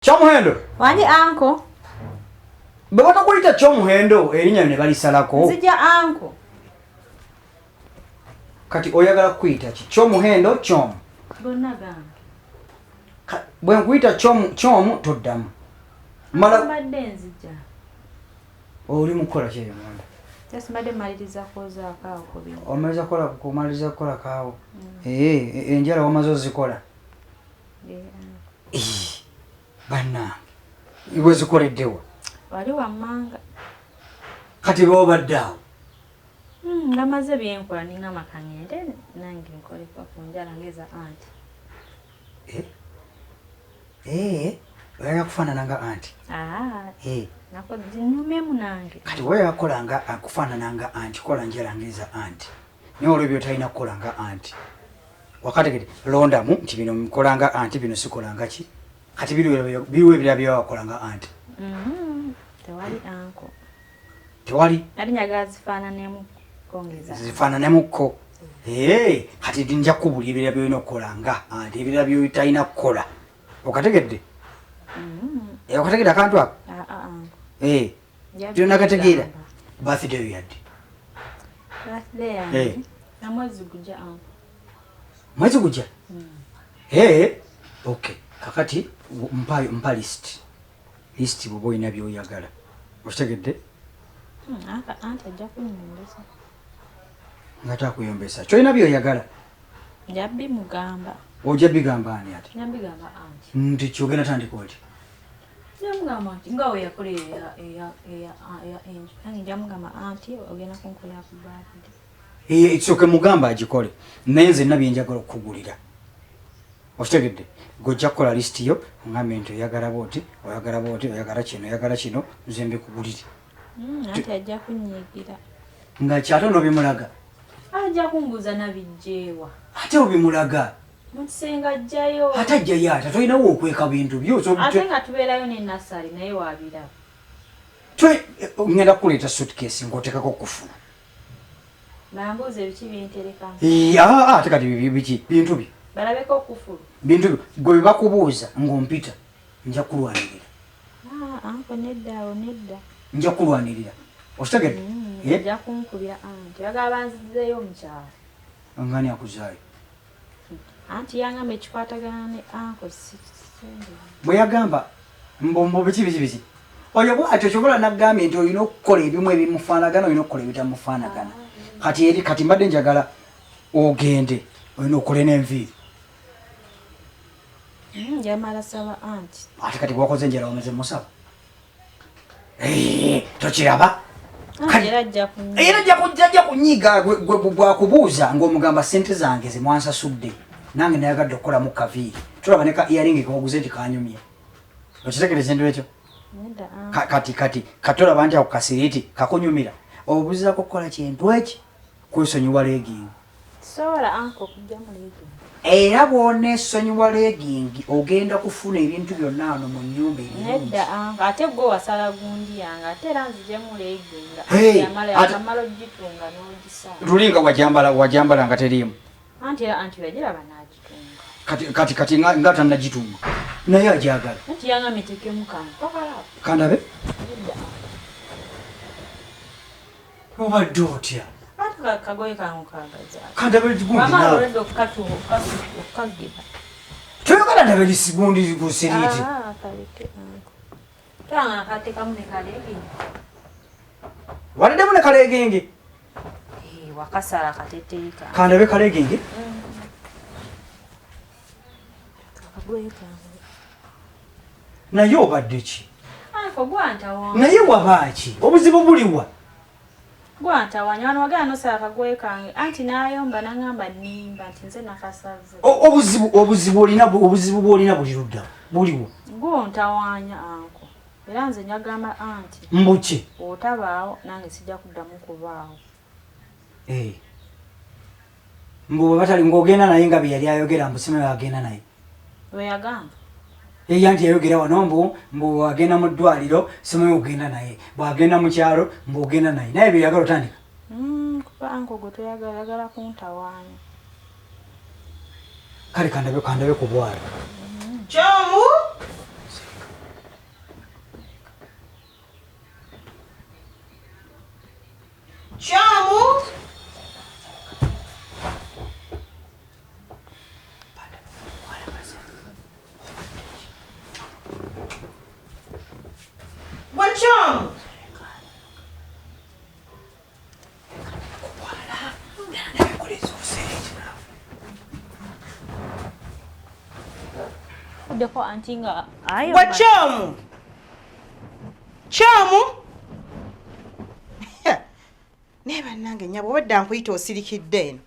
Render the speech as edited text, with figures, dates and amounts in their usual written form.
Kyomuhendo. Wani anko. Bwe batakulita kyomuhendo erinnya ne balisalako. Nzija anko. Kati oyagala kuyita ki? Kyomuhendo kyomu. Bonna gange. Bwe nkuyita kyomu toddamu. Mala mbadde nzija. Oli mukola ki munda? Mbadde maliriza koza akaawo kubi. Omaliza kola kumaliza kola kaawo. Enjala wamaze ozikola. Banna. Iwe zikoleddewa. Wali wammanga. Kati bw'obadde awo. Ngamaze byenkola ninga makanyende nange nkoleka ku njala ngeza anti. Oyagala kufaanana nga anti. Nako zinyumemu nange. Kati weeyagala kukola nga akufaanana nga anti, kola njala ngeza anti. Naye olwo by'otalina kukola nga anti. Wakategedde londamu nti bino mukola nga anti, bino sikola nga ki? Kati biriwo ebirala byewakola nga anti. Tewali anko. Tewali? Ati njagala zifaananemu kongeza. Zifaananemuko. Kati nja kubulira ebirala byolina okukola nga anti, ebirala byotalina kukola. Okategedde? Okategedde akantu ako? Tionagategeera. Birthday yadde. Birthday yange. Na mwezi gujja anko. Mwezi gujja? Okay. Kakati mpa list. List bw'oba olina by'oyagala. Okitegedde? Anti ajja kunyombesa. Nga takuyombesa. Kyolina by'oyagala? Nja bimugamba. Ojja bigamba ani ati? Nja bigamba anti. Nti kyogenda tandika oti? Nja mugamba anti. Nga we yakolera enju. Nange nja mugamba anti ogenda kunkolera ku birthday. Ekisooke mugamba agikole. Naye nze nna bye njagala okukugulira. Okitegedde? Gojja kukola list yo, ngambe nti oyagala bwoti, oyagala bwoti, oyagala kino, nze mbikugulire. Anti ajja kunyiigira. Nga kyate n'obimulaga? Ajja kumbuuza nabijjeewa. Ate obimulaga? Mukisenga ajjayo. Ate ajjayo ate tolinawo okweka bintu byo. Ate nga tubeerayo ne nasali naye waabiraba. Ngenda kukuleeta suitcase ng'oteekako kufuna. Bambuuze biki byentereka. Ate kati biki bintu bye. Balabeko okufulu. Bintu gwe bakubuuza ng'ompita nja kulwanirira. Anko nedda. Nja kulwanirira. Okitegedde? Nja kunkubya anti. Bagala banzizeeyo omukyalo. Ngani akuzaayo? Anti yangamba ekikwatagana ne anko bwe yagamba mbombo biki. Oyo bw'atyo kyobola naggambye nti olina okukola ebimu ebimufaanagana, olina okukola ebitamufaanagana. Kati mbadde njagala ogende olina okukola n'enviiri. Njamala saba anti. Ate kati bwakoze njala omeze musaba. Tokiraba? Era ajja kunyiiga bwakubuuza ng'omugamba ssente zange ze mwansasudde. Nange nayagadde okukolamu kaviiri. Tulaba ne ka earring kewaguze nti kanyumye. Okitegereza nti ekyo? Kati katolaba nti ako kasiriiti kakunyumira. Obuuzako kukola kintu eki kwesonyiwa legging. Sobola anko kujjamu legging. Era bw'oneesonyiwa legging ogenda kufuna ebintu byonna wano mu nnyumba ebirungi. Nedda anko ate gwe wasala gundi yange ate era nzijemu legging. Akamala ogitunga n'ogisaa. Lulinga wajambala nga teriimu. Anti yagiraba n'agitunga. Kati nga tannagitunga. Naye agyagala. Anti yanga metekemu kantu. Kandabe? Obadde otya? Kagoye kangu kagaza. Kandabe gundi nawe. Mama already okagira. Toyagala ndabe lisigundi ku siriiti. Kaleke anko. Tanga katekamu ne kalegi. Waliddemu ne kalegingi? Wakasala kateteeka. Kandabe kalegingi? Kagoye kangu. Naye obadde ki? Anko gwantawanya. Naye wabaaki? Obuzibu buliwa? Gwantawanya wano wagala nosala kagoye kange anti n'ayomba n'angamba nnimba nti nze nakasaze. Obuzibu bw'olina buli ludda buliwo? Gw'ontawanya anko. Era nze njagamba anti. Mbuki? Otabaawo nange sijja kuddamu kubaawo. Mbu batali ng'ogenda naye nga bye yali ayogera mbusime agenda naye. We yagamba? Anti yayogera wano mbu agenda mu ddwaliro simanyi ogenda naye. Bw'agenda mu kyalo mbu ogenda naye. Naye bye yagala otandika? Kuba anko gwe toyagala kuntawaanya. Kale kandabe ku bwalo. Kyoomu? Kyoomu. Udeko anti nga ayo. Gwe Kyoomu. Kyoomu. Naye bannange nnyabo obadde nkuyita osirikidde eno.